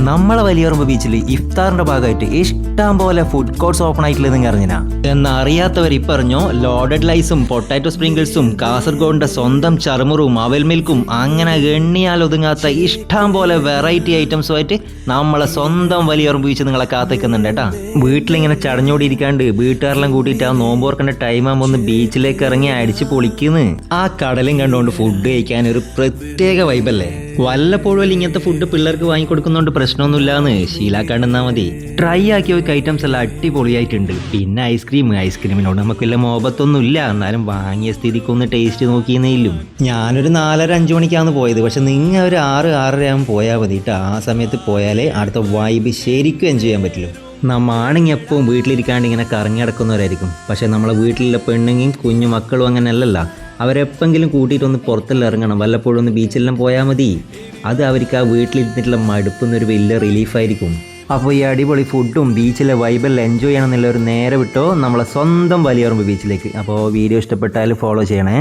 നമ്മളെ വലിയറമ്പ് ബീച്ചിൽ ഇഫ്താറിന്റെ ഭാഗമായിട്ട് ഇഷ്ടം പോലെ ഫുഡ് കോർട്ട്സ് ഓപ്പൺ ആയിട്ടില്ലെന്ന് അറിഞ്ഞാ എന്നറിയാത്തവർ ഇപ്പറഞ്ഞോ ലോഡഡ് ലൈസും പൊട്ടാറ്റോ സ്പ്രിങ്കിൾസും കാസർഗോഡിന്റെ സ്വന്തം ചറുമുറും അവൽ മിൽക്കും അങ്ങനെ എണ്ണിയാൽ ഒതുങ്ങാത്ത ഇഷ്ടം പോലെ വെറൈറ്റി ഐറ്റംസുമായിട്ട് നമ്മളെ സ്വന്തം വലിയറമ്പ് ബീച്ച് നിങ്ങളെ കാത്തിക്കുന്നുണ്ട് കേട്ടാ. വീട്ടിലിങ്ങനെ ചടഞ്ഞോടിയിരിക്കാണ്ട് വീട്ടുകാരെല്ലാം കൂട്ടിയിട്ട് ആ നോമ്പോർക്കേണ്ട ടൈം ആകുമ്പോൾ ഒന്ന് ബീച്ചിലേക്ക് ഇറങ്ങി അടിച്ച് പൊളിക്കുന്നു. ആ കടലും കണ്ടുകൊണ്ട് ഫുഡ് കഴിക്കാൻ ഒരു പ്രത്യേക വൈബല്ലേ. വല്ലപ്പോഴും ഇങ്ങനത്തെ ഫുഡ് പിള്ളേർക്ക് വാങ്ങിക്കൊടുക്കുന്നതുകൊണ്ട് പ്രശ്നമൊന്നുമില്ലാന്ന് ശീലാക്കാണ്ടെന്നാ മതി. ട്രൈ ആക്കിയ ഐറ്റംസ് എല്ലാം അടിപൊളിയായിട്ടുണ്ട്. പിന്നെ ഐസ്ക്രീമിനോട് നമുക്ക് വല്ല മോഹത്തൊന്നും ഇല്ല, എന്നാലും വാങ്ങിയ സ്ഥിതിക്കൊന്ന് ടേസ്റ്റ് നോക്കിയെന്നേയില്ലും. ഞാനൊരു 4:30-5 മണിക്കാണ് പോയത്. പക്ഷെ നിങ്ങൾ ഒരു 6-6:30 ആകുമ്പോൾ പോയാൽ മതി കേട്ടോ. ആ സമയത്ത് പോയാലേ അടുത്ത വൈബ് ശരിക്കും എൻജോയ് ചെയ്യാൻ പറ്റുള്ളൂ. നമ്മാണെങ്കിൽ എപ്പോഴും വീട്ടിലിരിക്കാണ്ട് ഇങ്ങനെ കറങ്ങി നടക്കുന്നവരായിരിക്കും. പക്ഷെ നമ്മളെ വീട്ടിലുള്ള പെണ്ണുങ്ങയും കുഞ്ഞു മക്കളും അങ്ങനെ അല്ലല്ല. അവരെപ്പെങ്കിലും കൂട്ടിയിട്ടൊന്ന് പുറത്തെല്ലാം ഇറങ്ങണം. വല്ലപ്പോഴും ഒന്ന് ബീച്ചെല്ലാം പോയാൽ മതി. അത് അവർക്ക് ആ വീട്ടിലിരുന്നിട്ടുള്ള മടുപ്പൊന്നൊരു വലിയ റിലീഫായിരിക്കും. അപ്പോൾ ഈ അടിപൊളി ഫുഡും ബീച്ചിലെ വൈബെല്ലാം എൻജോയ് ചെയ്യണം എന്നുള്ളൊരു നേരെ വിട്ടോ നമ്മളെ സ്വന്തം വലിയറമ്പ് ബീച്ചിലേക്ക്. അപ്പോൾ വീഡിയോ ഇഷ്ടപ്പെട്ടാൽ ഫോളോ ചെയ്യണേ.